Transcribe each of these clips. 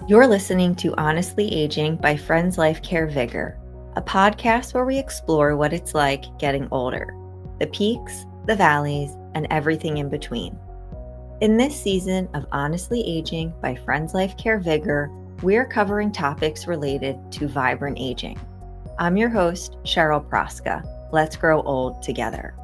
You're listening to Honestly Aging by Friends Life Care VigR, a podcast where we explore what it's like getting older, the peaks, the valleys, and everything in between. In this season of Honestly Aging by Friends Life Care VigR, we're covering topics related to vibrant aging. I'm your host, Cheryl Proska. Let's grow old together.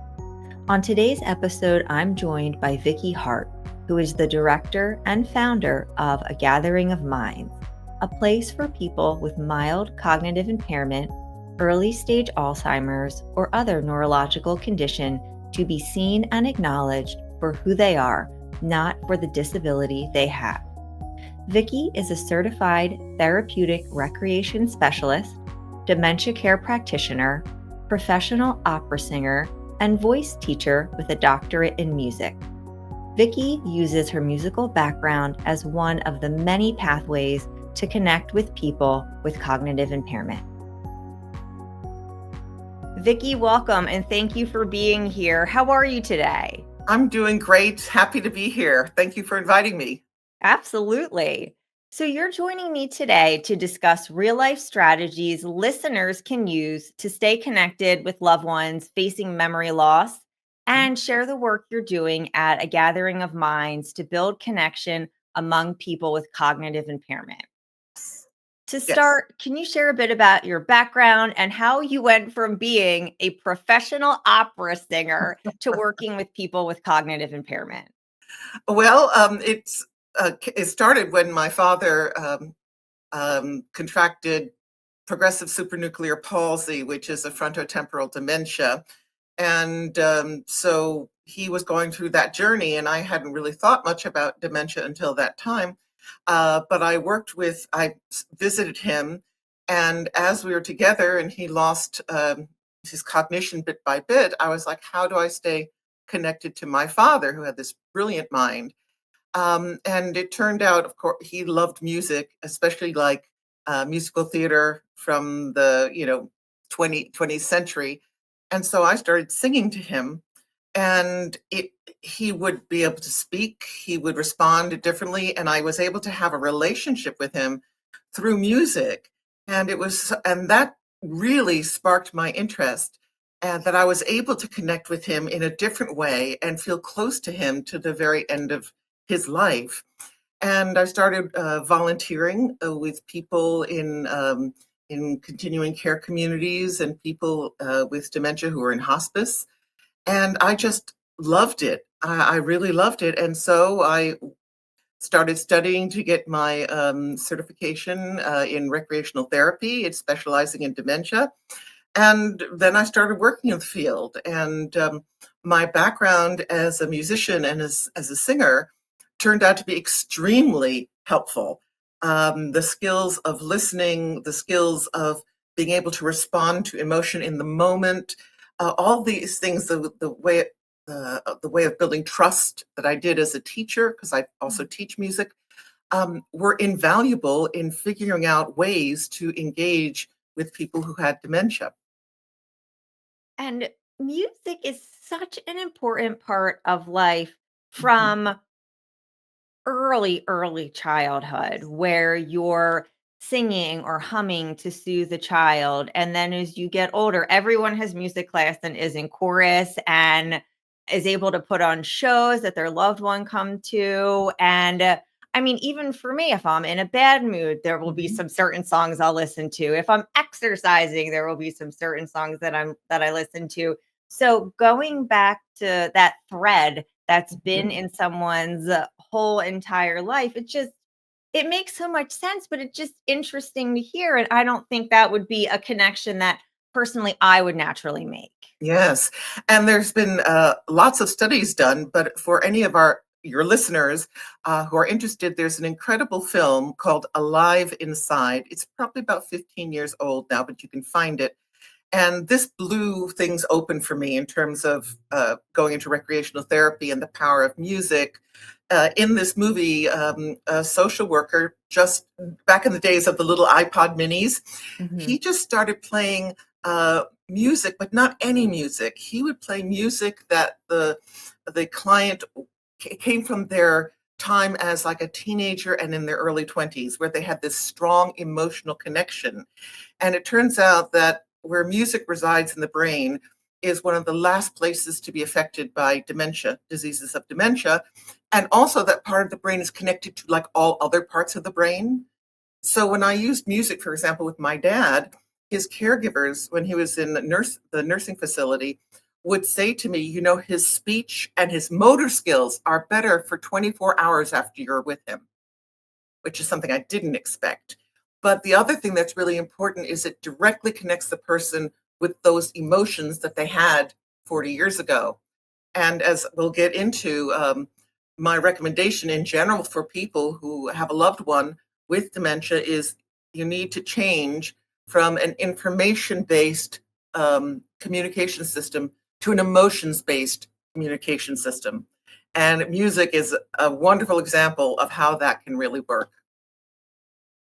On today's episode, I'm joined by Vicky Hart, who is the director and founder of A Gathering of Minds, a place for people with mild cognitive impairment, early stage Alzheimer's, or other neurological condition to be seen and acknowledged for who they are, not for the disability they have. Vicky is a certified therapeutic recreation specialist, dementia care practitioner, professional opera singer, and voice teacher with a doctorate in music. Vicky uses her musical background as one of the many pathways to connect with people with cognitive impairment. Vicky, welcome and thank you for being here. How are you today? I'm doing great. Happy to be here. Thank you for inviting me. Absolutely. So, you're joining me today to discuss real life strategies listeners can use to stay connected with loved ones facing memory loss and share the work you're doing at A Gathering of Minds to build connection among people with cognitive impairment. To Yes. start, can you share a bit about your background and how you went from being a professional opera singer to working with people with cognitive impairment? Well, it started when my father contracted progressive supranuclear palsy, which is a frontotemporal dementia, and so he was going through that journey, and I hadn't really thought much about dementia until that time. But I visited him, and as we were together, and he lost his cognition bit by bit, I was like, how do I stay connected to my father, who had this brilliant mind? And it turned out, of course, he loved music, especially like musical theater from the 20th century. And so I started singing to him, and he would be able to speak. He would respond differently, and I was able to have a relationship with him through music. And that really sparked my interest, and that I was able to connect with him in a different way and feel close to him to the very end of his life. And I started volunteering with people in continuing care communities and people with dementia who are in hospice. And I just loved it. I really loved it. And so I started studying to get my certification in recreational therapy. It's specializing in dementia. And then I started working in the field. And my background as a musician and as a singer turned out to be extremely helpful. The skills of listening, the skills of being able to respond to emotion in the moment, all these things, the way of building trust that I did as a teacher, because I also teach music, were invaluable in figuring out ways to engage with people who had dementia. And music is such an important part of life Mhm. from early childhood, where you're singing or humming to soothe the child. And then as you get older, everyone has music class and is in chorus and is able to put on shows that their loved one come to. And I mean, even for me, if I'm in a bad mood, there will be Mhm. some certain songs I'll listen to. If I'm exercising, there will be some certain songs that I listen to. So going back to that thread that's been Mhm. in someone's whole entire life, it makes so much sense, but it's just interesting to hear, and I don't think that would be a connection that personally I would naturally make. Yes, and there's been lots of studies done, but for any of your listeners who are interested, there's an incredible film called Alive Inside. It's probably about 15 years old now, but you can find it. And this blew things open for me in terms of going into recreational therapy and the power of music. In this movie, a social worker, just back in the days of the little iPod minis, he Mhm. just started playing music, but not any music. He would play music that the client came from their time as like a teenager and in their early 20s, where they had this strong emotional connection. And it turns out that where music resides in the brain is one of the last places to be affected by dementia, diseases of dementia. And also that part of the brain is connected to like all other parts of the brain. So when I used music, for example, with my dad, his caregivers, when he was in the nursing facility, would say to me, his speech and his motor skills are better for 24 hours after you're with him, which is something I didn't expect. But the other thing that's really important is it directly connects the person with those emotions that they had 40 years ago. And as we'll get into, my recommendation in general for people who have a loved one with dementia is you need to change from an information-based communication system to an emotions-based communication system. And music is a wonderful example of how that can really work.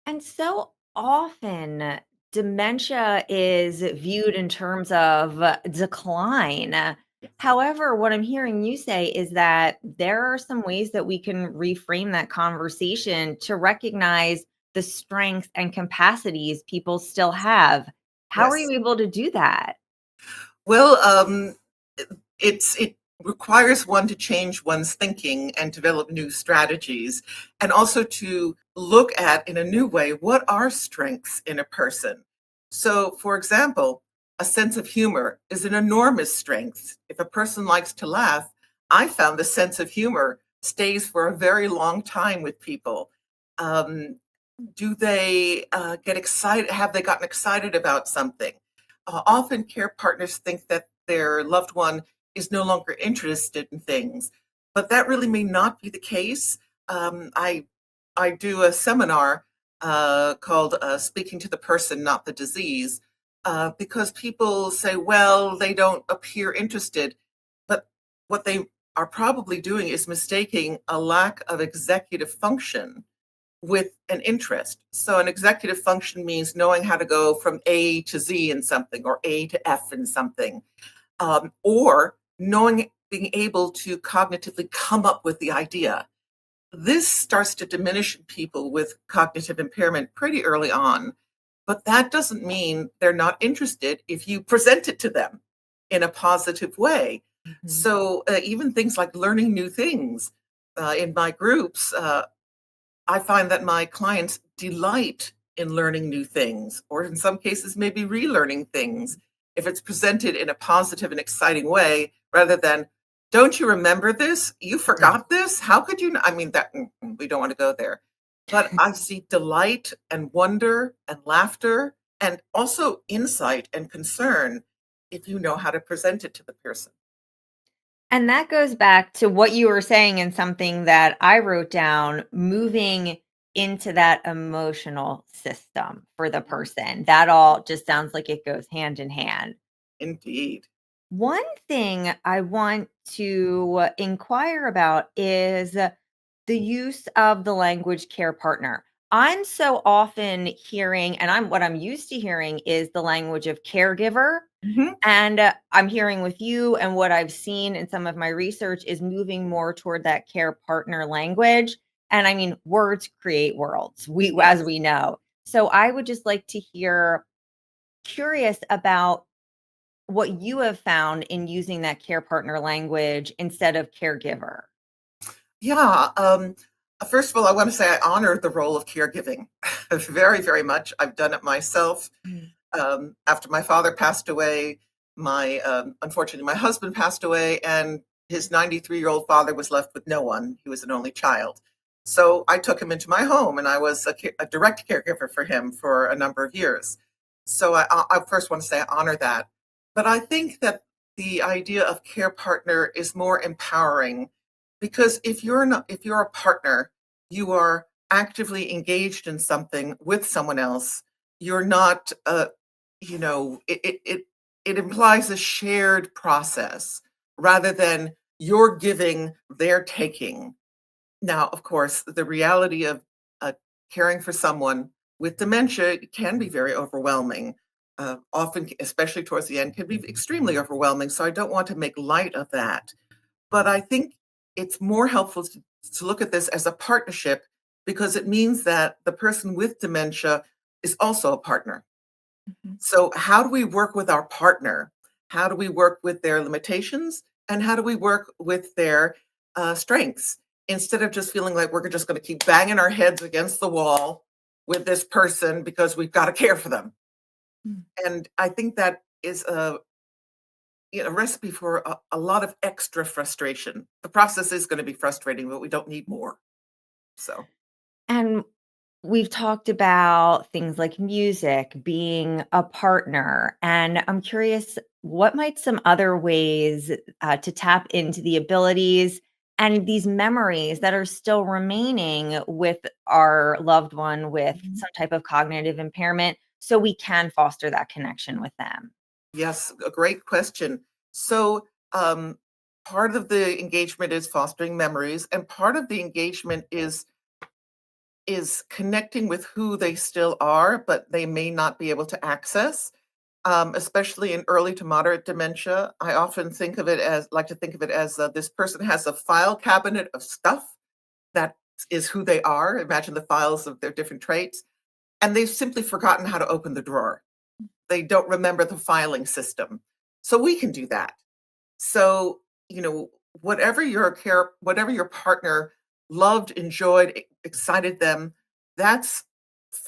And so often, dementia is viewed in terms of decline. However, what I'm hearing you say is that there are some ways that we can reframe that conversation to recognize the strengths and capacities people still have. How are you Yes. able to do that? Well, it requires one to change one's thinking and develop new strategies, and also to look at in a new way what are strengths in a person. So, for example, a sense of humor is an enormous strength. If a person likes to laugh, I found the sense of humor stays for a very long time with people. Um, do they get excited? Have they gotten excited about something? Often care partners think that their loved one is no longer interested in things, but that really may not be the case. I do a seminar called "Speaking to the Person, Not the Disease," because people say, "Well, they don't appear interested," but what they are probably doing is mistaking a lack of executive function with an interest. So an executive function means knowing how to go from A to Z in something or A to F in something, or knowing, being able to cognitively come up with the idea. This starts to diminish people with cognitive impairment pretty early on, but that doesn't mean they're not interested if you present it to them in a positive way. Mhm. So even things like learning new things in my groups, I find that my clients delight in learning new things, or in some cases, maybe relearning things, if it's presented in a positive and exciting way, rather than, don't you remember this? You Right. forgot this? How could you? I mean, we don't want to go there. But I see delight and wonder and laughter and also insight and concern if you know how to present it to the person. And that goes back to what you were saying and something that I wrote down, moving into that emotional system for the Mhm. person. That all just sounds like it goes hand in hand. Indeed. One thing I want to inquire about is the use of the language care partner. I'm so often hearing, and what I'm used to hearing is the language of caregiver. Mhm. And I'm hearing with you, and what I've seen in some of my research is moving more toward that care partner language. And I mean, words create worlds, as Yes. we know. So I would just like to hear, curious about what you have found in using that care partner language instead of caregiver. Yeah. First of all, I want to say I honor the role of caregiving very, very much. I've done it myself. Mm. After my father passed away, my unfortunately my husband passed away, and his 93-year-old father was left with no one. He was an only child. So I took him into my home, and I was a direct caregiver for him for a number of years. So I first want to say I honor that. But I think that the idea of care partner is more empowering because if you're a partner, you are actively engaged in something with someone else. You're not it implies a shared process rather than you're giving, they're taking. Now, of course, the reality of caring for someone with dementia can be very overwhelming. Often, especially towards the end, can be extremely overwhelming. So I don't want to make light of that. But I think it's more helpful to look at this as a partnership because it means that the person with dementia is also a partner. Mhm. So, how do we work with our partner? How do we work with their limitations? And how do we work with their strengths instead of just feeling like we're just going to keep banging our heads against the wall with this person because we've got to care for them? Mm. And I think that is a recipe for a lot of extra frustration. The process is going to be frustrating, but we don't need more. So, And we've talked about things like music, being a partner, and I'm curious, what might some other ways to tap into the abilities and these memories that are still remaining with our loved one with mhm. some type of cognitive impairment so we can foster that connection with them? Yes, a great question. So, part of the engagement is fostering memories, and part of the engagement is connecting with who they still are, but they may not be able to access. Especially in early to moderate dementia, I often think of it as like to think of it as this person has a file cabinet of stuff that is who they are. Imagine the files of their different traits, and they've simply forgotten how to open the drawer. They don't remember the filing system. So we can do that. So, whatever your partner loved, enjoyed, excited them, that's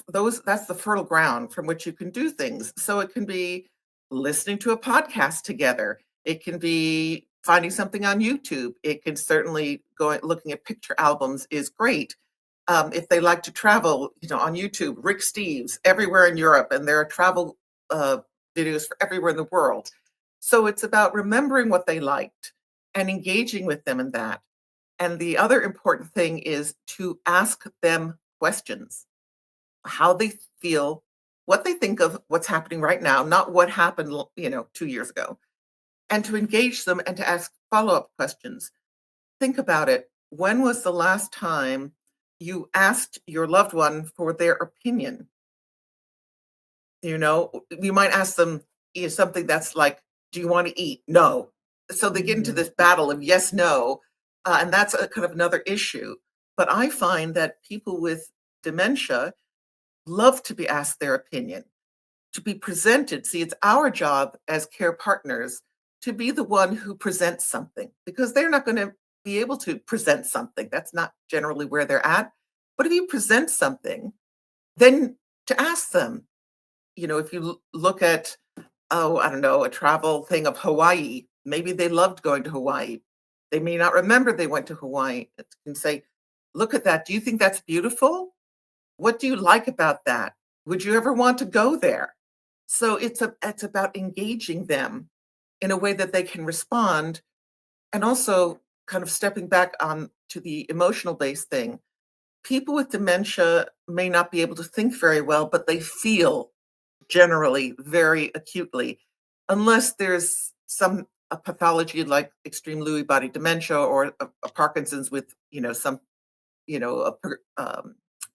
that's the fertile ground from which you can do things. So it can be listening to a podcast together. It can be finding something on YouTube. It can certainly looking at picture albums is great. If they like to travel, on YouTube, Rick Steves, everywhere in Europe, and there are travel uh, videos for everywhere in the world. So it's about remembering what they liked and engaging with them in that. And the other important thing is to ask them questions, how they feel, what they think of what's happening right now, not what happened, 2 years ago, and to engage them and to ask follow-up questions. Think about it. When was the last time you asked your loved one for their opinion? You might ask them something that's like, "Do you want to eat?" No. So they get into Mhm. this battle of yes, no, and that's a kind of another issue. But I find that people with dementia love to be asked their opinion, to be presented. See, it's our job as care partners to be the one who presents something because they're not going to be able to present something. That's not generally where they're at. But if you present something, then to ask them, if you look at, oh, I don't know, a travel thing of Hawaii, maybe they loved going to Hawaii. They may not remember they went to Hawaii. You can say, look at that. Do you think that's beautiful? What do you like about that? Would you ever want to go there? So it's about engaging them in a way that they can respond and also kind of stepping back on to the emotional based thing. People with dementia may not be able to think very well, but they feel generally very acutely, unless there's a pathology like extreme Lewy body dementia or a Parkinson's with some you know a per,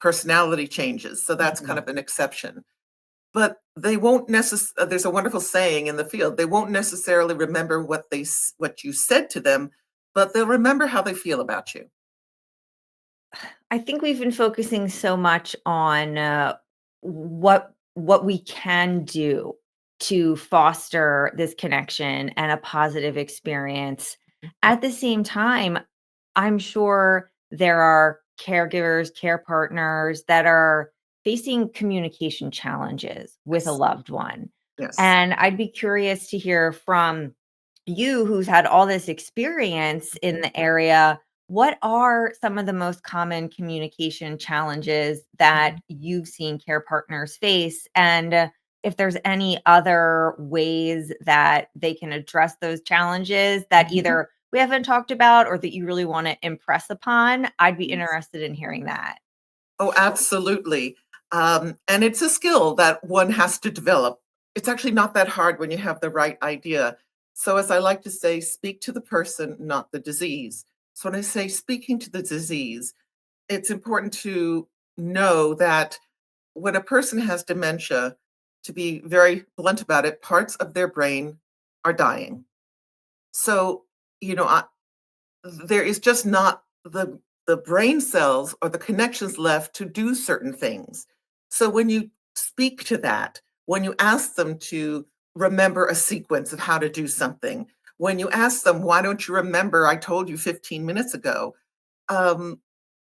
personality changes. So that's kind Mhm. of an exception. But they won't necessarily. There's a wonderful saying in the field. They won't necessarily remember what you said to them, but they'll remember how they feel about you. I think we've been focusing so much on what we can do to foster this connection and a positive experience. At the same time, I'm sure there are caregivers, care partners that are facing communication challenges with a Yes. loved one. Yes. And I'd be curious to hear from you, who's had all this experience in the area. What are some of the most common communication challenges that Mhm. you've seen care partners face? And if there's any other ways that they can address those challenges that Mhm. either we haven't talked about or that you really want to impress upon, I'd be Yes. interested in hearing that. Oh, absolutely. And it's a skill that one has to develop. It's actually not that hard when you have the right idea. So, as I like to say, speak to the person, not the disease. So, when I say speaking to the disease, it's important to know that when a person has dementia, to be very blunt about it, parts of their brain are dying. So, you know, there is just not the the brain cells or the connections left to do certain things. So when you speak to that, when you ask them to remember a sequence of how to do something, when you ask them, why don't you remember I told you 15 minutes ago? Um,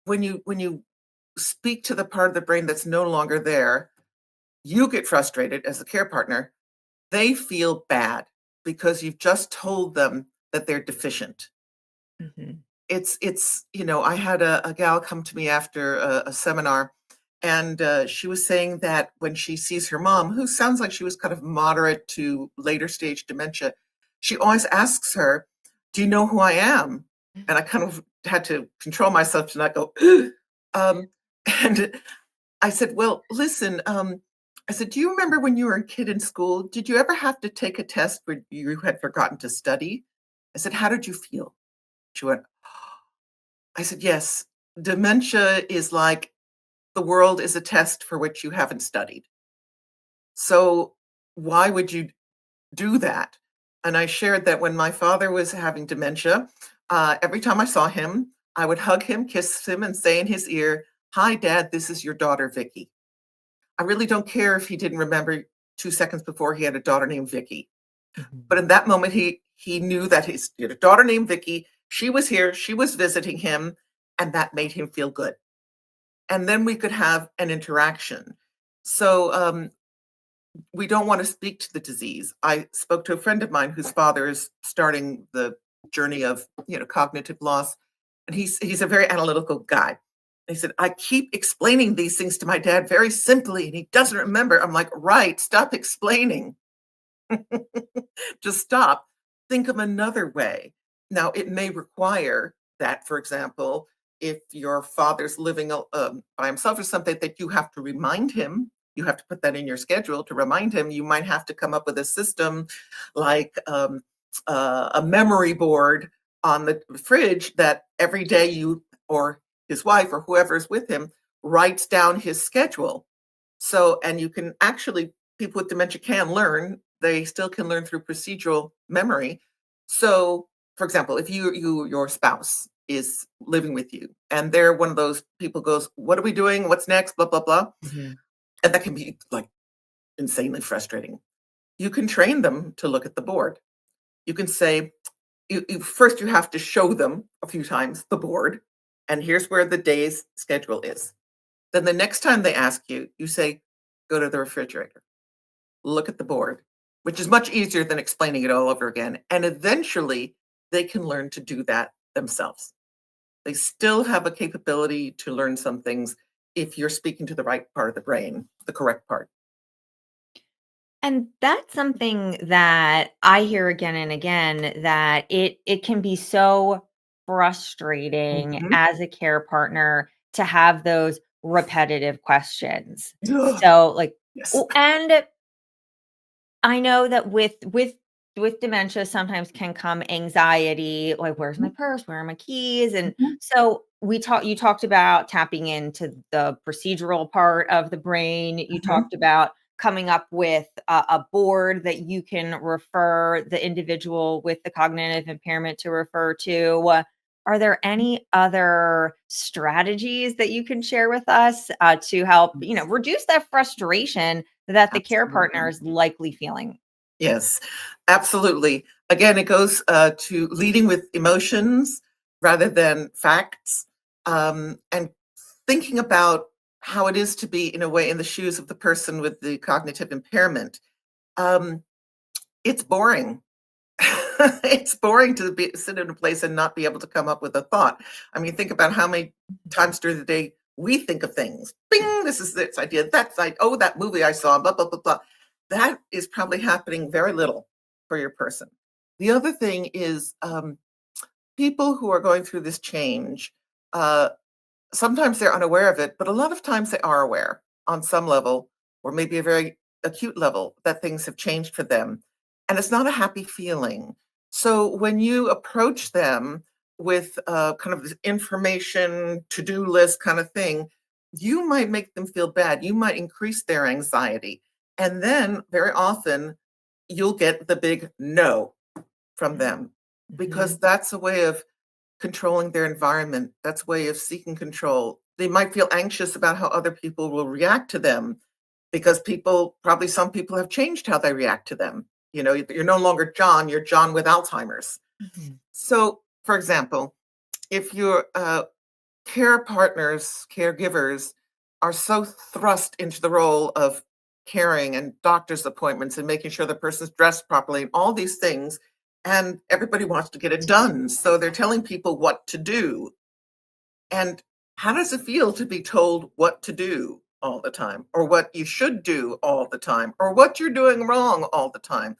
when you speak to the part of the brain that's no longer there, you get frustrated as a care partner. They feel bad because you've just told them that they're deficient. Mhm. I had a gal come to me after a seminar, and she was saying that when she sees her mom, who sounds like she was kind of moderate to later stage dementia, she always asks her, "Do you know who I am?" And I kind of had to control myself to not go, um, and I said, "Well, listen," I said, "Do you remember when you were a kid in school, did you ever have to take a test where you had forgotten to study?" I said, "How did you feel?" She went, I said, "Yes, dementia is like the world is a test for which you haven't studied. So why would you do that?" And I shared that when my father was having dementia, every time I saw him, I would hug him, kiss him, and say in his ear, "Hi, Dad, this is your daughter, Vicky." I really don't care if he didn't remember 2 seconds before he had a daughter named Vicky. But Mhm. in that moment, he knew that he had a daughter named Vicky. She was here. She was visiting him, and that made him feel good. And then we could have an interaction. So we don't want to speak to the disease. I spoke to a friend of mine whose father is starting the journey of cognitive loss, and he's a very analytical guy. He said, "I keep explaining these things to my dad very simply, and he doesn't remember." I'm like, "Right, stop explaining. Just stop. Think of another way." Now, it may require that, for example, if your father's living by himself or something, that you have to remind him, you have to put that in your schedule to remind him. You might have to come up with a system like a memory board on the fridge that every day you or his wife or whoever is with him writes down his schedule. So, and you can actually, people with dementia can learn, they still can learn through procedural memory. So, for example, if your spouse is living with you and they're one of those people goes, "What are we doing? What's next?" Blah, blah, blah. Mhm. And that can be like insanely frustrating. You can train them to look at the board. You can say, first you have to show them a few times the board, and here's where the day's schedule is. Then the next time they ask you, you say, "Go to the refrigerator, look at the board," which is much easier than explaining it all over again. And eventually, they can learn to do that themselves. They still have a capability to learn some things if you're speaking to the right part of the brain, the correct part. And that's something that I hear again and again, that it can be so frustrating Mhm. as a care partner to have those repetitive questions. Ugh, So, like, yes. and I know that with dementia sometimes can come anxiety, like, "Where's my Mhm, purse? Where are my keys?" And mhm, so you talked about tapping into the procedural part of the brain. You mhm. talked about coming up with a board that you can refer the individual with the cognitive impairment to refer to. Are there any other strategies that you can share with us, to help, Yes, reduce that frustration that the care partner absolutely. is likely feeling? Yes, absolutely. Again, it goes to leading with emotions rather than facts, and thinking about how it is to be, in a way, in the shoes of the person with the cognitive impairment. Um, it's boring. It's boring to sit in a place and not be able to come up with a thought. I mean, think about how many times during the day we think of things. Bing, this is this idea, that's like, oh, that movie I saw, blah, blah, blah, blah. That is probably happening very little for your person. The other thing is people who are going through this change, uh, sometimes they're unaware of it, but a lot of times they are aware on some level, or maybe a very acute level, that things have changed for them. And it's not a happy feeling. So when you approach them with kind of this information to do list kind of thing, you might make them feel bad. You might increase their anxiety. And then very often you'll get the big no from them because Mhm. that's a way of controlling their environment. That's a way of seeking control. They might feel anxious about how other people will react to them because probably some people have changed how they react to them. You're no longer John, you're John with Alzheimer's. Mhm. So, for example, if your caregivers are so thrust into the role of caring and doctor's appointments and making sure the person's dressed properly and all these things, and everybody wants to get it done. So they're telling people what to do. And how does it feel to be told what to do all the time, or what you should do all the time, or what you're doing wrong all the time?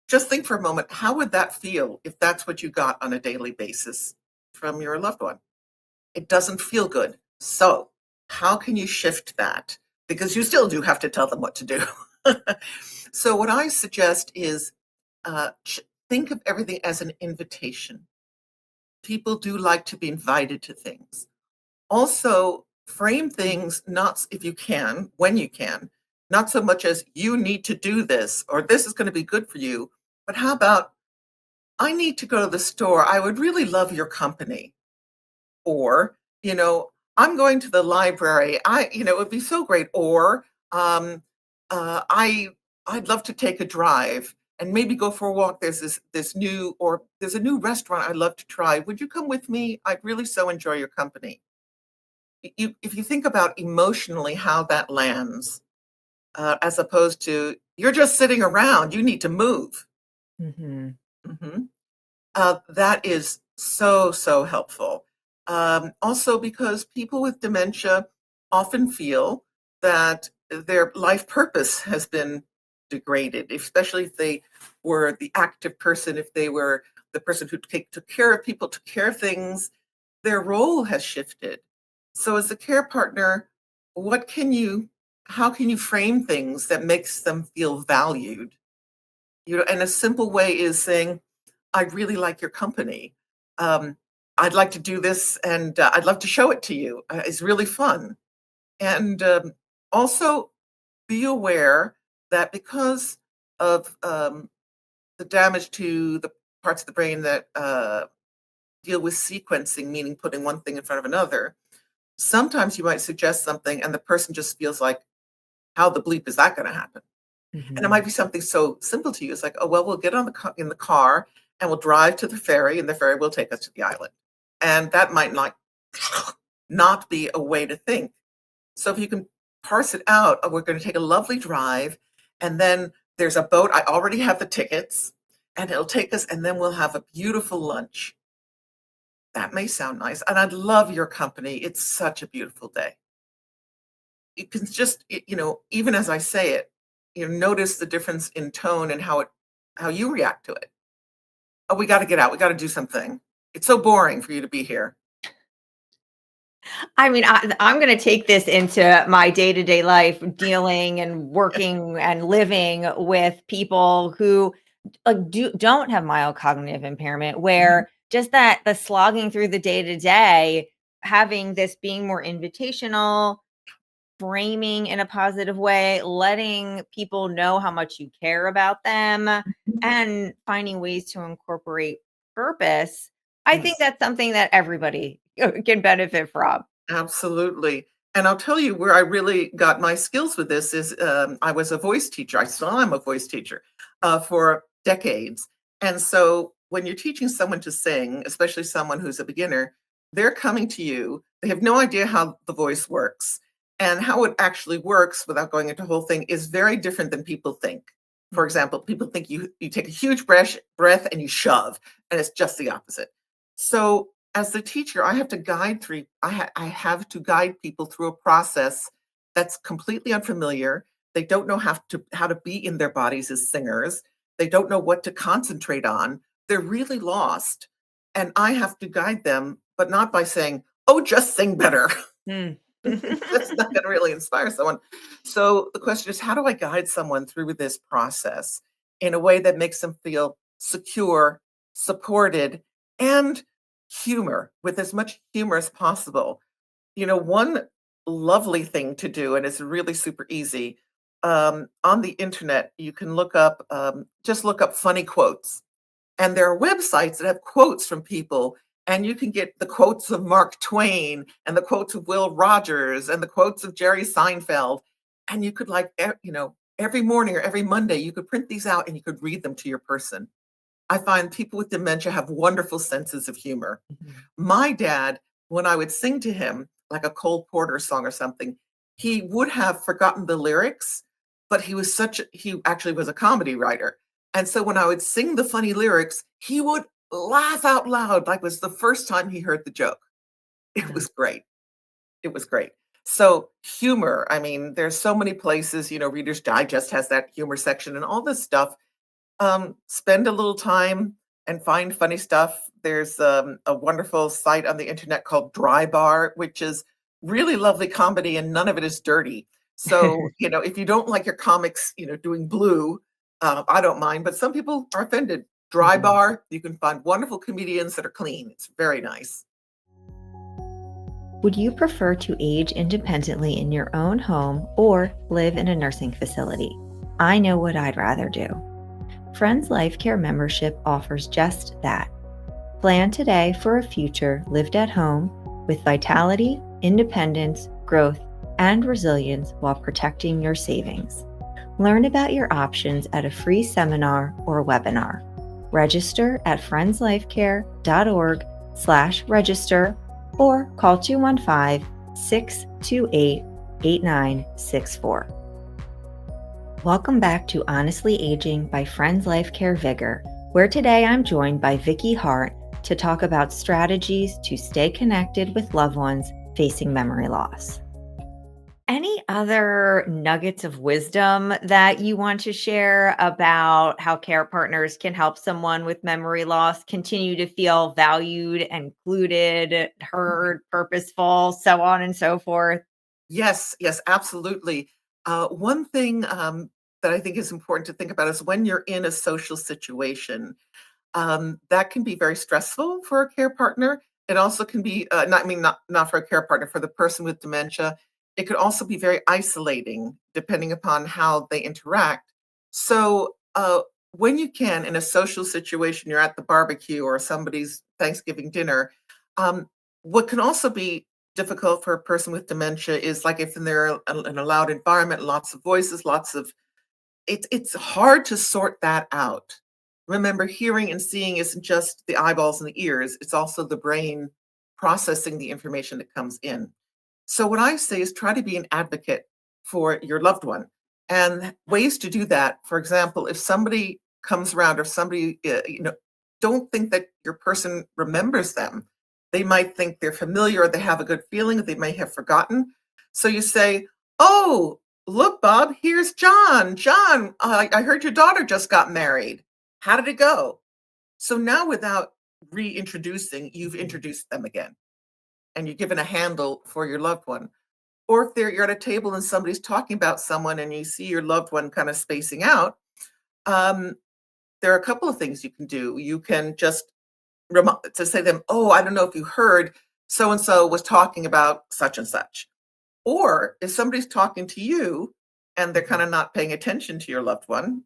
Just think for a moment, how would that feel if that's what you got on a daily basis from your loved one? It doesn't feel good. So, how can you shift that? Because you still do have to tell them what to do. So, what I suggest is think of everything as an invitation. People do like to be invited to things. Also, frame things not if you can, when you can, not so much as you need to do this or this is going to be good for you, but how about I need to go to the store. I would really love your company. Or, I'm going to the library. It would be so great. Or, um, I I'd love to take a drive and maybe go for a walk. There's a new restaurant I'd love to try. Would you come with me? I'd really so enjoy your company. If you think about emotionally how that lands, as opposed to you're just sitting around, you need to move. Mhm. Mhm. That is so, so helpful. Also, because people with dementia often feel that their life purpose has been degraded, especially if they were the active person, if they were the person who took care of people, took care of things, their role has shifted. So, as a care partner, what can you, how can you frame things that makes them feel valued? And a simple way is saying, I really like your company. Um, I'd like to do this and I'd love to show it to you. It's really fun. And also be aware that because of the damage to the parts of the brain that deal with sequencing, meaning putting one thing in front of another, sometimes you might suggest something and the person just feels like, how the bleep is that going to happen? And it might Mhm. be something so simple to you. It's like, oh, well, we'll get on in the car and we'll drive to the ferry and the ferry will take us to the island. And that might not be a way to think. So if you can parse it out, oh, we're going to take a lovely drive and then there's a boat. I already have the tickets and it'll take us and then we'll have a beautiful lunch. That may sound nice. And I'd love your company. It's such a beautiful day. You can just, even as I say it, notice the difference in tone and how you react to it. Oh, we got to get out. We got to do something. It's so boring for you to be here. I mean, I'm going to take this into my day to day life, dealing and working and living with people who don't have mild cognitive impairment, Mhm. where just that the slogging through the day to day, having this being more invitational, framing in a positive way, letting people know how much you care about them, and finding ways to incorporate purpose. I think Yes, that's something that everybody can benefit from. absolutely. And I'll tell you where I really got my skills with this is I was a voice teacher. I still am a voice teacher for decades. And so when you're teaching someone to sing, especially someone who's a beginner, they're coming to you. They have no idea how the voice works. And how it actually works without going into the whole thing is very different than people think. For Mhm. example, people think you take a huge breath and you shove, and it's just the opposite. So as the teacher, I have to guide people through a process that's completely unfamiliar. They don't know how to be in their bodies as singers. They don't know what to concentrate on. They're really lost. And I have to guide them, but not by saying, "Oh, just sing better." Mm. That's not going to really inspire someone. So the question is, how do I guide someone through this process in a way that makes them feel secure, supported, and with as much humor as possible? One lovely thing to do, and it's really super easy. On the internet, you can just look up funny quotes. And there are websites that have quotes from people, and you can get the quotes of Mark Twain and the quotes of Will Rogers and the quotes of Jerry Seinfeld. And you could every morning or every Monday, you could print these out and you could read them to your person. I find people with dementia have wonderful senses of humor. Mhm. My dad, when I would sing to him, like a Cole Porter song or something, he would have forgotten the lyrics, but he actually was a comedy writer. And so when I would sing the funny lyrics, he would laugh out loud like it was the first time he heard the joke. It Wow. was great. It was great. So humor, I mean, there's so many places, Reader's Digest has that humor section and all this stuff. Spend a little time and find funny stuff. There's a wonderful site on the internet called Dry Bar, which is really lovely comedy and none of it is dirty. So, if you don't like your comics, doing blue, I don't mind, but some people are offended. Dry Mhm. Bar, you can find wonderful comedians that are clean. It's very nice. Would you prefer to age independently in your own home or live in a nursing facility? I know what I'd rather do. Friends Life Care membership offers just that. Plan today for a future lived at home with vitality, independence, growth, and resilience while protecting your savings. Learn about your options at a free seminar or webinar. Register at friendslifecare.org/register or call 215-628-8964. Welcome back to Honestly Aging by Friends Life Care VigR, where today I'm joined by Vicky Hart to talk about strategies to stay connected with loved ones facing memory loss. Any other nuggets of wisdom that you want to share about how care partners can help someone with memory loss continue to feel valued, included, heard, purposeful, so on and so forth? Yes, yes, absolutely. One thing that I think is important to think about is when you're in a social situation, that can be very stressful for a care partner. It also can be, not for a care partner, for the person with dementia. It could also be very isolating depending upon how they interact. So, when you can, in a social situation, you're at the barbecue or somebody's Thanksgiving dinner, um, what can also be difficult for a person with dementia is like if they're in a loud environment, lots of voices, lots of it's hard to sort that out. Remember, hearing and seeing isn't just the eyeballs and the ears, it's also the brain processing the information that comes in. So what I say is try to be an advocate for your loved one. And ways to do that, for example, if somebody comes around or somebody, don't think that your person remembers them. They might think they're familiar or they have a good feeling, they may have forgotten. So you say, "Oh, look, Bob, here's John. John, I heard your daughter just got married. How did it go?" So now without reintroducing, you've Mhm. introduced them again and you've given a handle for your loved one. Or if you're at a table and somebody's talking about someone and you see your loved one kind of spacing out, um, there are a couple of things you can do. You can just to say to them, "Oh, I don't know if you heard, so and so was talking about such and such." Or if somebody's talking to you and they're kind Mhm. of not paying attention to your loved one,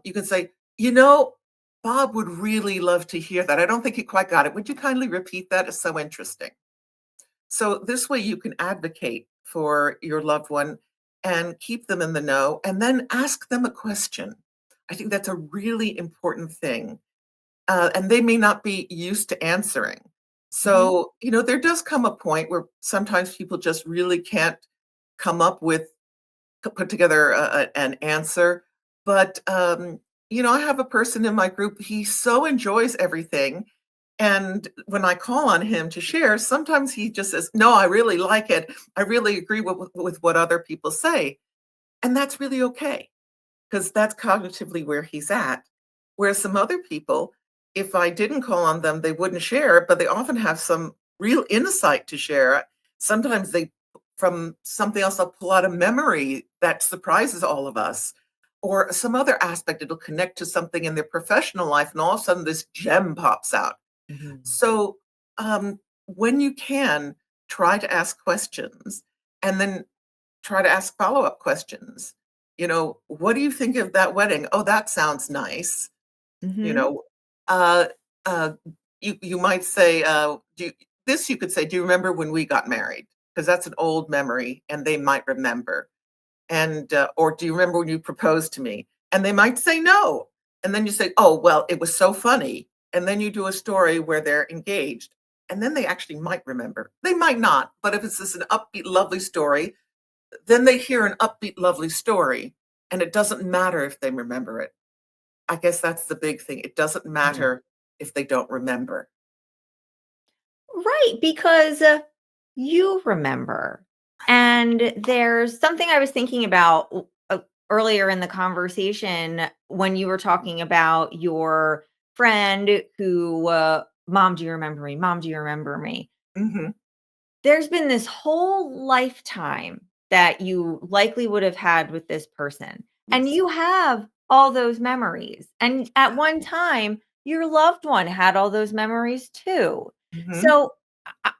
you can say, "You know, Bob would really love to hear that. I don't think he quite got it. Would you kindly repeat that? It's so interesting." So this way you can advocate for your loved one and keep them in the know and then ask them a question. I think that's a really important thing. And they may not be used to answering. Mhm. So, there does come a point where sometimes people just really can't come up with, put together an answer. But, I have a person in my group, he so enjoys everything and when I call on him to share, sometimes he just says, "No, I really like it. I really agree with what other people say." And that's really okay because that's cognitively where he's at. Whereas some other people, if I didn't call on them, they wouldn't share, but they often have some real insight to share. Sometimes from something else, they'll pull out a memory that surprises all of us, or some other aspect. It'll connect to something in their professional life, and all of a sudden, this gem pops out. Mhm. So, when you can, try to ask questions and then try to ask follow-up questions. "What do you think of that wedding? Oh, that sounds nice." You Mhm. know, uh, uh, you might say, you could say, "Do you remember when we got married?" Because that's an old memory, and they might remember. And, or, "Do you remember when you proposed to me?" And they might say, "No." And then you say, "Oh, well, it was so funny." And then you do a story where they're engaged, and then they actually might remember. They might not, but if it's just an upbeat, lovely story, then they hear an upbeat, lovely story, and it doesn't matter if they remember it. I guess that's the big thing. It doesn't Mhm. matter if they don't remember. Right, because you remember. And there's something I was thinking about earlier in the conversation when you were talking about your friend who, Mom, do you remember me? Mom, do you remember me? Mhm. There's been this whole lifetime that you likely would have had with this person, and Yes. you have all those memories, and at one time, your loved one had all those memories too. Mhm. So,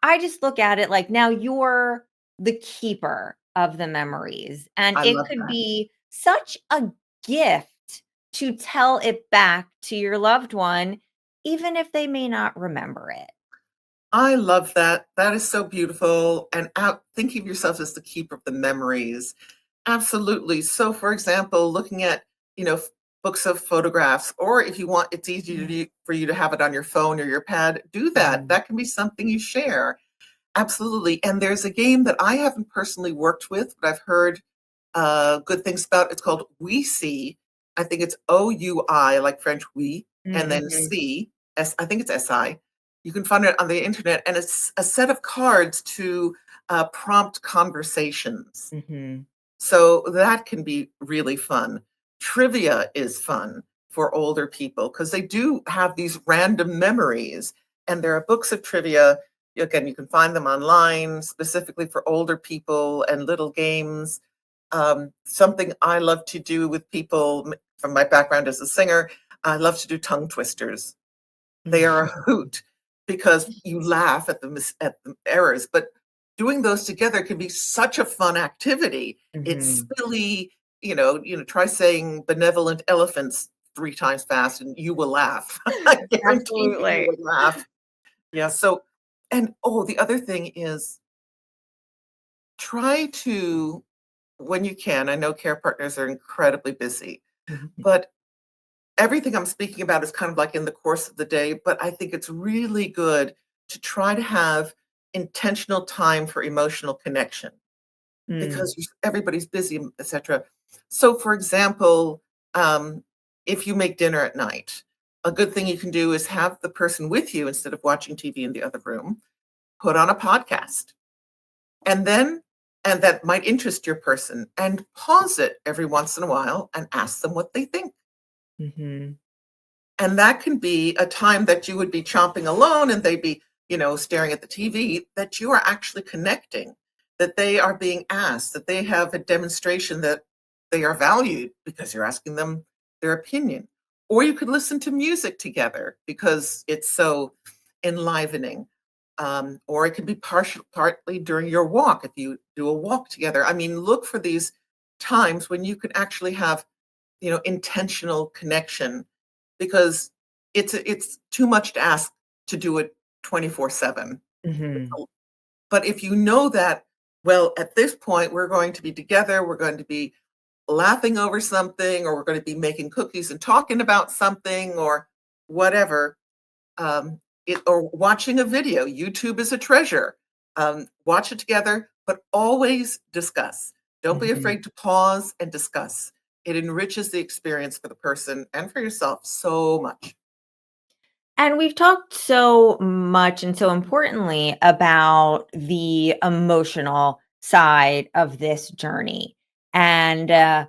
I just look at it like now you're the keeper of the memories, and I it love could that. be such a gift to tell it back to your loved one, even if they may not remember it. I love that. That is so beautiful, and out thinking of yourself as the keeper of the memories. Absolutely. So, for example, looking at, books of photographs, or if you want, it's easy to do for you to have it on your phone or your pad, do that. Mhm. That can be something you share. Absolutely. And there's a game that I haven't personally worked with, but I've heard good things about. It's called We See. I think it's OUI, like French we, and then Mhm. C, S, I think it's SI. You can find it on the internet, and it's a set of cards to prompt conversations. Mhm. So that can be really fun. Trivia is fun for older people because they do have these random memories. And there are books of trivia. Again, you can find them online specifically for older people and little games. Something I love to do with people from my background as a singer, I love to do tongue twisters. They are a hoot because you laugh at at the errors, but doing those together can be such a fun activity. It's Mhm. silly, try saying benevolent elephants 3 times fast and you will laugh. I guarantee you Absolutely. would laugh. Yeah, so and, oh, the other thing is try to, when you can, I know care partners are incredibly busy, Mhm. but everything I'm speaking about is kind of like in the course of the day, but I think it's really good to try to have intentional time for emotional connection Mm. because everybody's busy, etc. So, for example, um, if you make dinner at night, a good thing you can do is have the person with you instead of watching TV in the other room, put on a podcast, and then and that might interest your person, and pause it every once in a while and ask them what they think. Mhm. And that can be a time that you would be chomping alone and they'd be, staring at the TV, that you are actually connecting, that they are being asked, that they have a demonstration that they are valued because you're asking them their opinion. Or you could listen to music together because it's so enlivening. Or it could be partly during your walk if you do a walk together. I mean, look for these times when you can actually have, intentional connection because it's too much to ask to do it 24/7. Mhm. But if you know that, well, at this point, we're going to be together, we're going to be laughing over something, or we're going to be making cookies and talking about something, or whatever, or watching a video. YouTube is a treasure. Watch it together, but always discuss. Don't be Mhm. afraid to pause and discuss. It enriches the experience for the person and for yourself so much. And we've talked so much and so importantly about the emotional side of this journey. And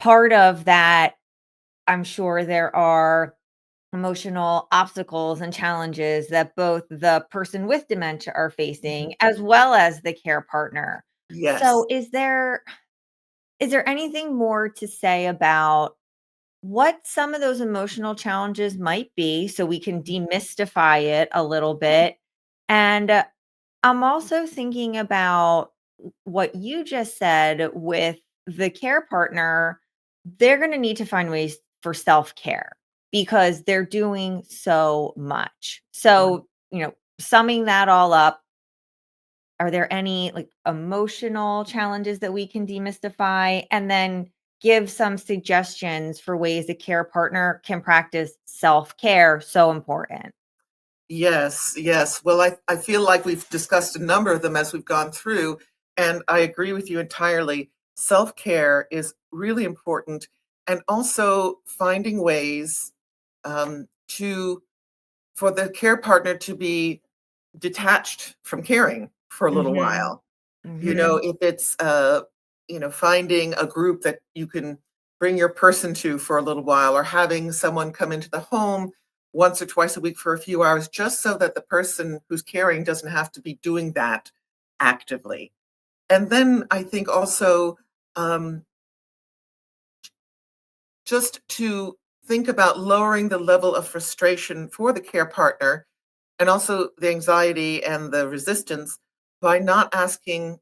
part of that, I'm sure there are emotional obstacles and challenges that both the person with dementia are Mhm. facing as well as the care partner. Yes. So is there anything more to say about what some of those emotional challenges might be so we can demystify it a little bit? And I'm also thinking about what you just said with the care partner, they're going to need to find ways for self care because they're doing so much. Right. So, summing that all up, are there any like emotional challenges that we can demystify? And then give some suggestions for ways a care partner can practice self care. So important. Yes, yes. Well, I feel like we've discussed a number of them as we've gone through, and I agree with you entirely. Self-care is really important, and also finding ways to for the care partner to be detached from caring for a little Mhm. while. Mhm. If it's finding a group that you can bring your person to for a little while, or having someone come into the home once or twice a week for a few hours, just so that the person who's caring doesn't have to be doing that actively. And then I think also, um, just to think about lowering the level of frustration for the care partner, and also the anxiety and the resistance, by not asking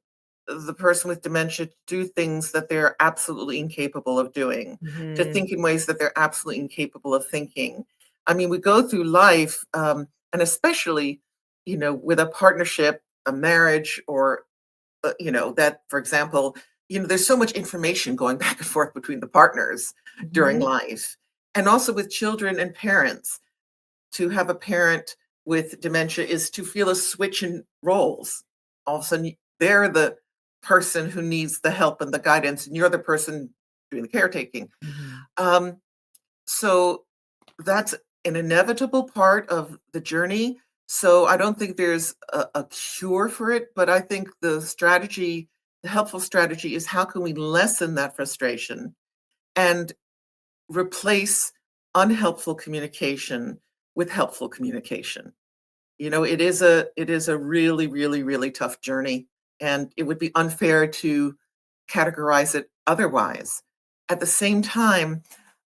the person with dementia to do things that they're absolutely incapable of doing, to Mhm. think in ways that they're absolutely incapable of thinking. I mean, we go through life, and especially, with a partnership, a marriage, or that, for example, there's so much information going back and forth between the partners during Mhm. life, and also with children and parents. To have a parent with dementia is to feel a switch in roles. All of a sudden, they're the person who needs the help and the guidance, and you're the person doing the caretaking. Mhm. Um, so that's an inevitable part of the journey. So I don't think there's a cure for it, but I think the helpful strategy is how can we lessen that frustration and replace unhelpful communication with helpful communication. It is a really, really, really tough journey, and it would be unfair to categorize it otherwise. At the same time,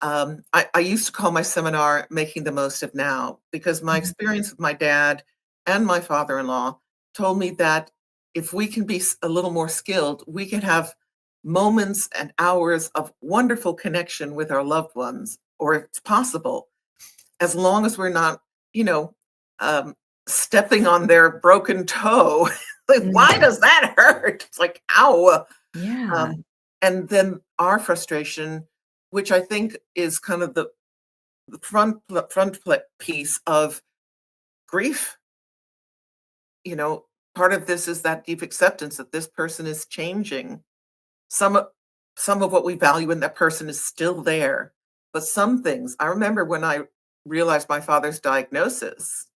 I used to call my seminar "Making the Most of Now" because my Mhm. experience with my dad and my father-in-law told me that if we can be a little more skilled, we can have moments and hours of wonderful connection with our loved ones, or if it's possible, as long as we're not, you know, um, stepping on their broken toe. Like, why Mhm. does that hurt? It's like, ow. Yeah. Um, and then our frustration, which I think is kind of the piece of grief. You know, Part of this is that deep acceptance that this person is changing. Some of some of what we value in that person is still there, but some things. I remember when I realized my father's diagnosis,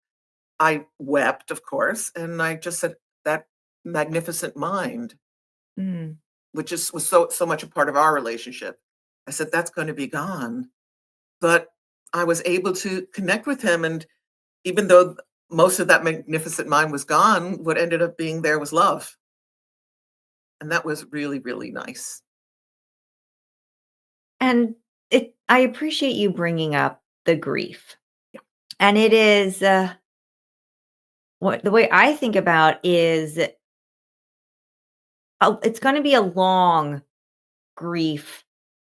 I wept, of course, and I just said, "That magnificent mind," Mm. which was so much a part of our relationship. I said, "That's gonna be gone." But I was able to connect with him, and even though most of that magnificent mind was gone, what ended up being there was love, and that was really, really nice. And I appreciate you bringing up the grief. Yeah. And it is what the way I think about is it's going to be a long grief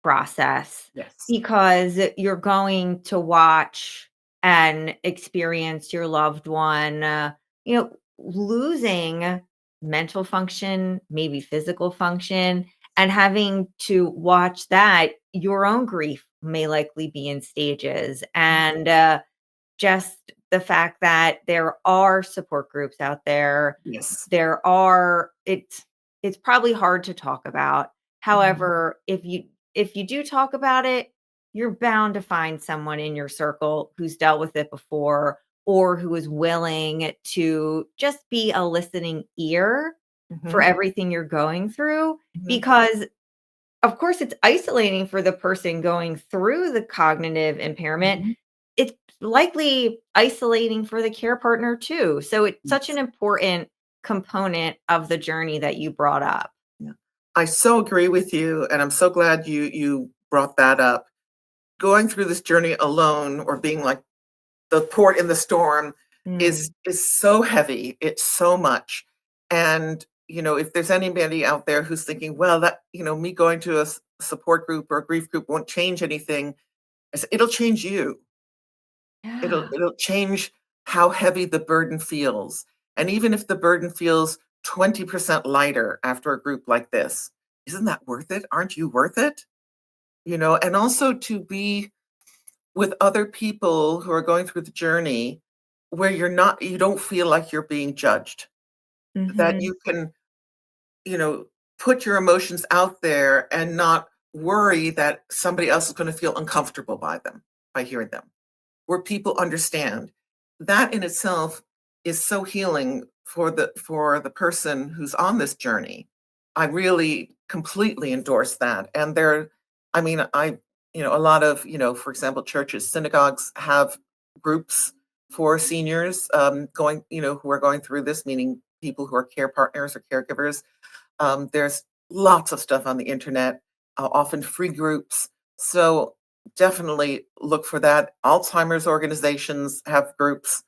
process Yes. because you're going to watch and experience your loved one, losing mental function, maybe physical function, and having to watch that. Your own grief may likely be in stages. And just the fact that there are support groups out there, Yes. it's probably hard to talk about. Mhm. However, if you do talk about it, you're bound to find someone in your circle who's dealt with it before or who is willing to just be a listening ear for Mhm. everything you're going through, Mhm. because of course it's isolating for the person going through the cognitive impairment. Mhm. It's likely isolating for the care partner too. So it's such an Yes. important component of the journey that you brought up. Yeah. I so agree with you, and I'm so glad you brought that up. Going through this journey alone, or being like the port in the storm, is Mm, so heavy. It's so much. And, if there's anybody out there who's thinking, well, that, me going to a support group or a grief group won't change anything, I said, it'll change you. Yeah. It'll change how heavy the burden feels. And even if the burden feels 20% lighter after a group like this, isn't that worth it? Aren't you worth it? And also to be with other people who are going through the journey where you don't feel like you're being judged, that Mhm. you can, you know, put your emotions out there and not worry that somebody else is going to feel uncomfortable by hearing them, where people understand. That in itself is so healing for the person who's on this journey. I really completely endorse that. And I mean, a lot of, for example, churches, synagogues have groups for seniors who are going through this, meaning people who are care partners or caregivers. There's lots of stuff on the internet, often free groups. So definitely look for that. Alzheimer's organizations have groups.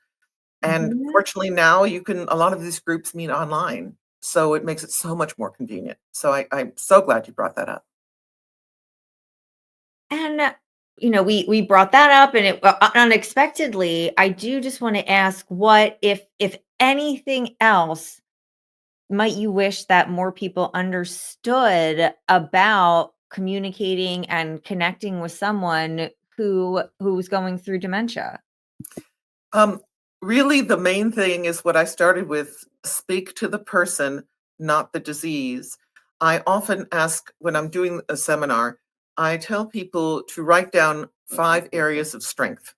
And Mhm. fortunately now a lot of these groups meet online. So it makes it so much more convenient. So I'm so glad you brought that up. And, we brought that up and unexpectedly, I do just wanna ask what if anything else might you wish that more people understood about communicating and connecting with someone who's going through dementia? Um, Really, the main thing is what I started with: speak to the person, not the disease. I often ask when I'm doing a seminar, I tell people to write down 5 areas of strength.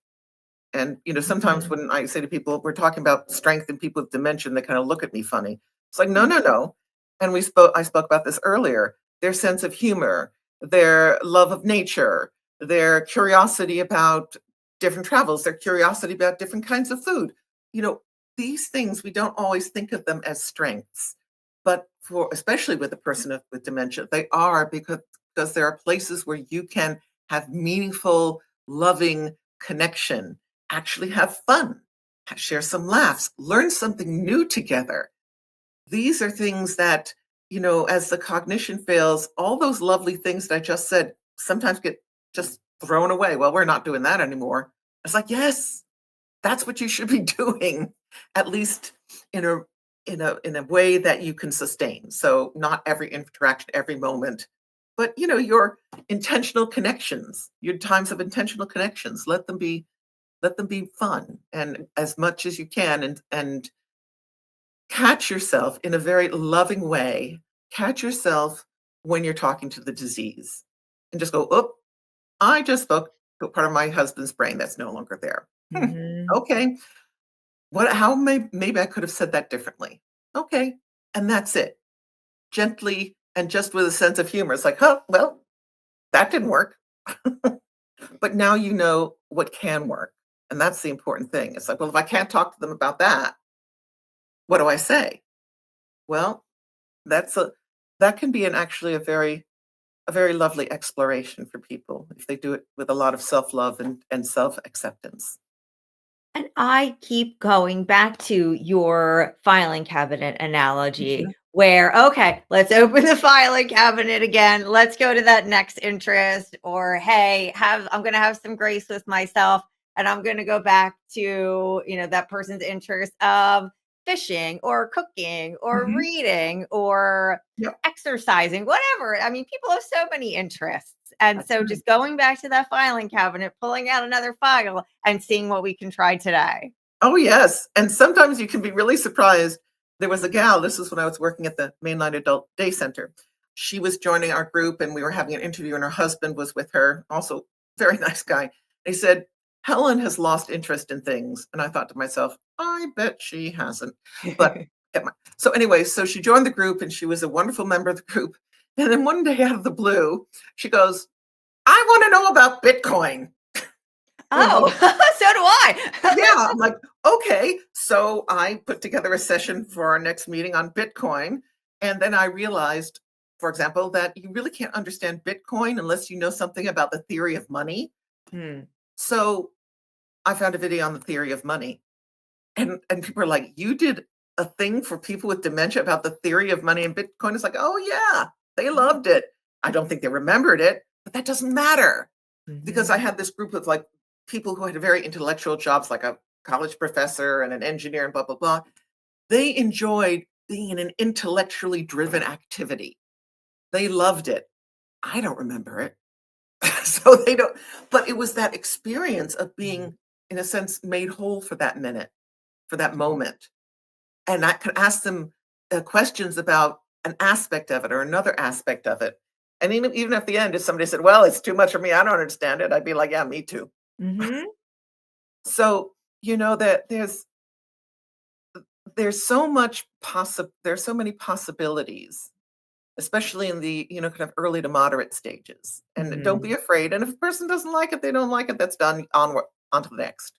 And, sometimes Mhm. when I say to people, we're talking about strength in people with dementia, they kind of look at me funny. It's like, no, Mhm. no, no. And I spoke about this earlier: their sense of humor, their love of nature, their curiosity about different travels, their curiosity about different kinds of food. You know, these things, we don't always think of them as strengths, but especially with a person with dementia, they are, because there are places where you can have meaningful, loving connection, actually have fun, share some laughs, learn something new together. These are things that, as the cognition fails, all those lovely things that I just said sometimes get just thrown away. Well, we're not doing that anymore. It's like, yes, that's what you should be doing, at least in a way that you can sustain. So not every interaction, every moment, but your intentional connections, your times of intentional connections, let them be fun, and as much as you can, and catch yourself in a very loving way. Catch yourself when you're talking to the disease and just go, "Oh, I just spoke to a part of my husband's brain that's no longer there. Mhm. Okay. Maybe I could have said that differently. Okay." And that's it. Gently and just with a sense of humor. It's like, "Huh, well, that didn't work." But now you know what can work. And that's the important thing. It's like, well, if I can't talk to them about that, what do I say? Well, that's a that can be actually a very lovely exploration for people if they do it with a lot of self-love and self-acceptance. And I keep going back to your filing cabinet analogy Mhm. where, okay, let's open the filing cabinet again. Let's go to that next interest. Or, hey, I'm going to have some grace with myself and I'm going to go back to, that person's interest of fishing or cooking or Mhm. reading or Yep, exercising, whatever. I mean, people have so many interests. And that's so right. just going back to that filing cabinet, pulling out another file and seeing what we can try today. Oh, yes, and sometimes you can be really surprised. There was a gal, this is when I was working at the Mainline Adult Day Center. She was joining our group, and we were having an interview, and her husband was with her, also very nice guy. He said, "Helen has lost interest in things," and I thought to myself, "I bet she hasn't." But so anyway, so she joined the group, and she was a wonderful member of the group, and then one day out of the blue, she goes, "I wanna know about Bitcoin." And I'm like, Oh, so do yeah, I. I'm like, okay. So I put together a session for our next meeting on Bitcoin. And then I realized, for example, that you really can't understand Bitcoin unless you know something about the theory of money. Hmm. So I found a video on the theory of money. And people are like, "You did a thing for people with dementia about the theory of money and Bitcoin?" It's like, oh yeah, they loved it. I don't think they remembered it, but that doesn't matter because I Mhm. had this group of like people who had very intellectual jobs, like a college professor and an engineer and blah, blah, blah, they enjoyed being in an intellectually driven activity. They loved it. I don't remember it. So they don't, but it was that experience of being, in a sense, made whole for that minute, for that moment. And I could ask them questions about an aspect of it or another aspect of it. And even at the end, if somebody said, well, it's too much for me, I don't understand it, I'd be like, yeah, me too. Mhm. So, that there's so much there's so many possibilities, especially in the, kind of early to moderate stages. And don't be Mhm. afraid. And if a person doesn't like it, they don't like it. That's done. Onward, on to the next.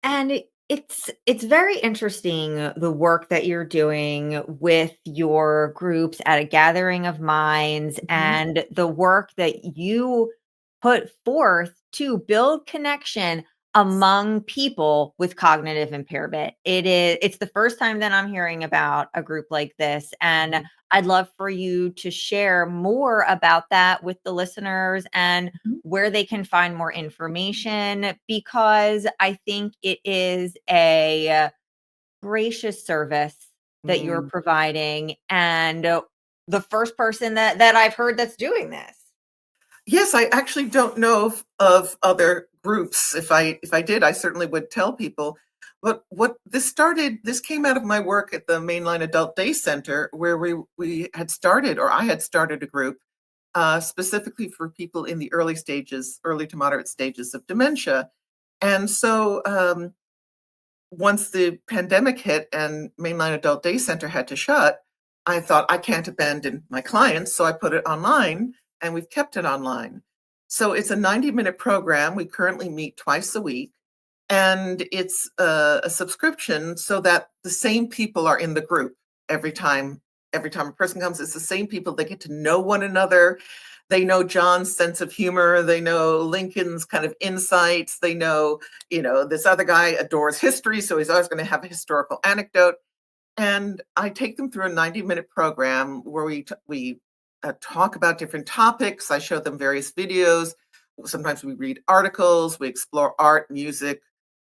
And it's very interesting the work that you're doing with your groups at a gathering of minds Mhm. and the work that you put forth to build connection among people with cognitive impairment. It's the first time that I'm hearing about a group like this, and Mhm. I'd love for you to share more about that with the listeners and Mhm. where they can find more information, because I think it is a gracious service that you're Mm. providing, and the first person that I've heard that's doing this. Yes, I actually don't know of other groups. If I did, I certainly would tell people. But this came out of my work at the Mainline Adult Day Center, where we had started, or I had started a group specifically for people in the early to moderate stages of dementia. And so once the pandemic hit and Mainline Adult Day Center had to shut, I thought I can't abandon my clients. So I put it online, and we've kept it online. So it's a 90-minute program. We currently meet twice a week, and it's a subscription so that the same people are in the group every time. Every time a person comes, it's the same people. They get to know one another. They know John's sense of humor. They know Lincoln's kind of insights. They know, this other guy adores history, so he's always going to have a historical anecdote. And I take them through a 90-minute program where we talk about different topics. I show them various videos. Sometimes we read articles. We explore art, music,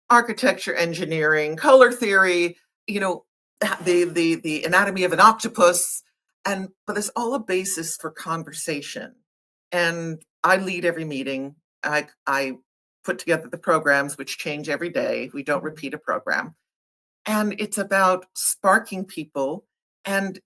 architecture, engineering, color theory. You know, the anatomy of an octopus, but it's all a basis for conversation. And I lead every meeting. I put together the programs, which change every day. We don't repeat a program, and it's about sparking people. And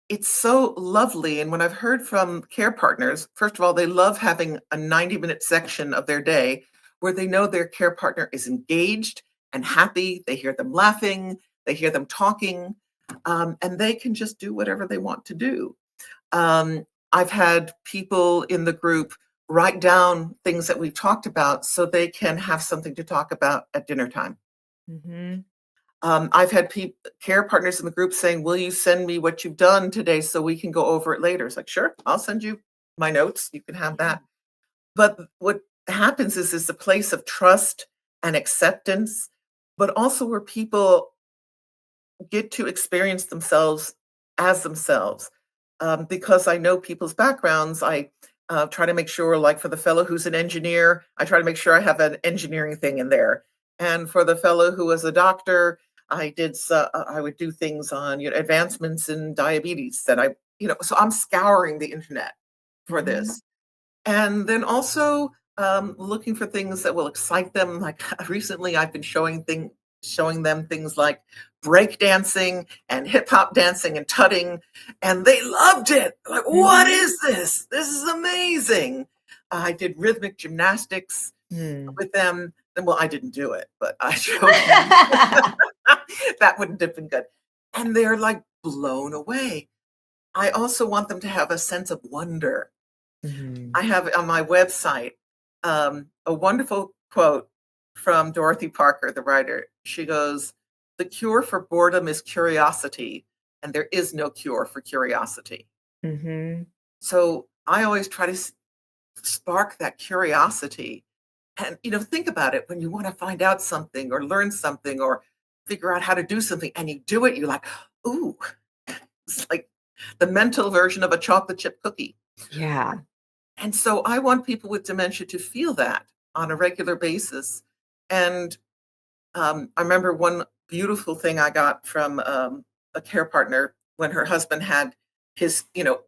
it's so lovely. And when I've heard from care partners, first of all, they love having a 90-minute section of their day where they know their care partner is engaged and happy. They hear them laughing, they hear them talking, and they can just do whatever they want to do. I've had people in the group write down things that we've talked about so they can have something to talk about at dinner time. Mhm. I've had care partners in the group saying, will you send me what you've done today so we can go over it later? It's like, sure, I'll send you my notes. You can have Yeah. that. But what happens is a place of trust and acceptance, but also where people get to experience themselves as themselves. Because I know people's backgrounds, I try to make sure, like for the fellow who's an engineer, I try to make sure I have an engineering thing in there. And for the fellow who was a doctor, I would do things on advancements in diabetes that so I'm scouring the internet for Mhm. this. And then also looking for things that will excite them. Like recently, I've been showing them things like break dancing and hip hop dancing and tutting, and they loved it. Like, what Mhm. is this? This is amazing. I did rhythmic gymnastics Hmm. with them. And well, I didn't do it, but I showed them. That wouldn't have been good. And they're like blown away. I also want them to have a sense of wonder. Mhm. I have on my website a wonderful quote from Dorothy Parker, the writer. She goes, the cure for boredom is curiosity, and there is no cure for curiosity. Mhm. So I always try to spark that curiosity. And, think about it when you want to find out something or learn something or figure out how to do something and you do it, you're like, ooh, it's like the mental version of a chocolate chip cookie. Yeah. And so I want people with dementia to feel that. on a regular basis. And I remember one beautiful thing I got from a care partner when her husband had his,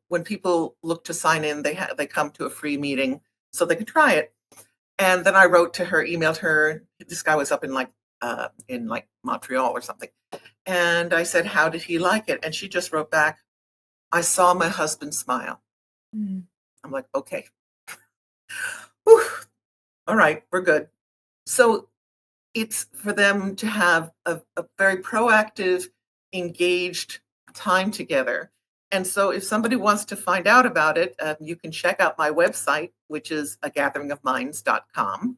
when people look to sign in, they come to a free meeting so they could try it. And then I wrote to her, emailed her. This guy was up in like Montreal or something. And I said, "How did he like it?" And she just wrote back, "I saw my husband smile." Mm. I'm like, okay, whew, all right, we're good. So it's for them to have a very proactive, engaged time together. And so if somebody wants to find out about it, you can check out my website, which is agatheringofminds.com.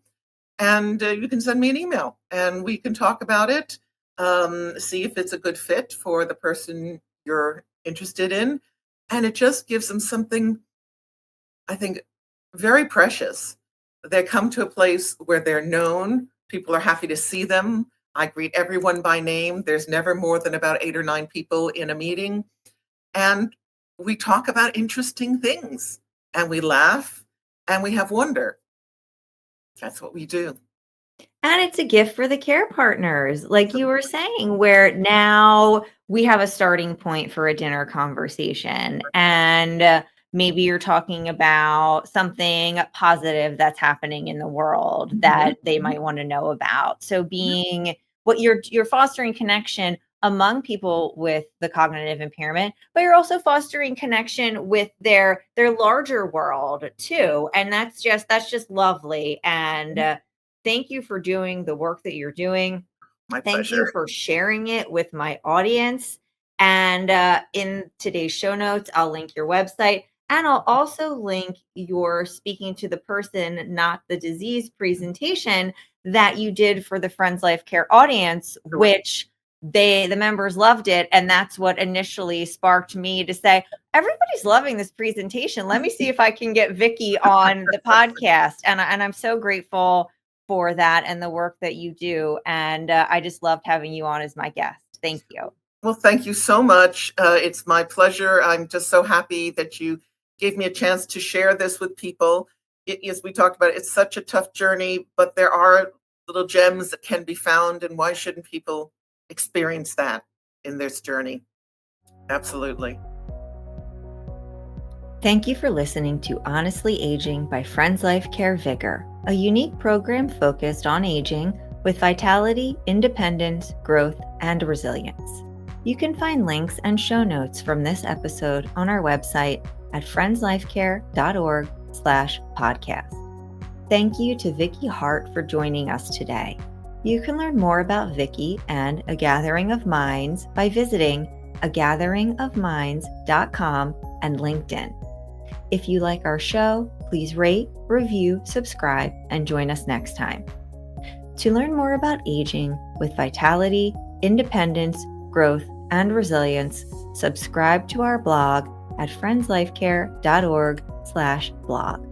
And you can send me an email and we can talk about it, see if it's a good fit for the person you're interested in. And it just gives them something, I think, very precious. They come to a place where they're known. People are happy to see them. I greet everyone by name. There's never more than about 8 or 9 people in a meeting. And we talk about interesting things and we laugh and we have wonder. That's what we do. And it's a gift for the care partners, like you were saying, where now we have a starting point for a dinner conversation. And maybe you're talking about something positive that's happening in the world that they might want to know about. So being what you're fostering connection among people with the cognitive impairment, but you're also fostering connection with their larger world too. And that's just lovely. And thank you for doing the work that you're doing. My Thank you pleasure. for sharing it with my audience. And in today's show notes, I'll link your website and I'll also link your speaking to the person, not the disease presentation that you did for the Friends Life Care audience, which the members loved it. And that's what initially sparked me to say, everybody's loving this presentation. Let me see if I can get Vicky on the podcast. And I'm so grateful for that and the work that you do. And I just loved having you on as my guest. Thank you. Well, thank you so much. It's my pleasure. I'm just so happy that you gave me a chance to share this with people. As we talked about, it's such a tough journey, but there are little gems that can be found. And why shouldn't people experience that in this journey? Absolutely. Thank you for listening to Honestly Aging by Friends Life Care VigR, a unique program focused on aging with vitality, independence, growth, and resilience. You can find links and show notes from this episode on our website at friendslifecare.org/podcast. Thank you to Vicky Hart for joining us today. You can learn more about Vicky and A Gathering of Minds by visiting agatheringofminds.com and LinkedIn. If you like our show, please rate, review, subscribe, and join us next time. To learn more about aging with vitality, independence, growth, and resilience, subscribe to our blog at friendslifecare.org/blog.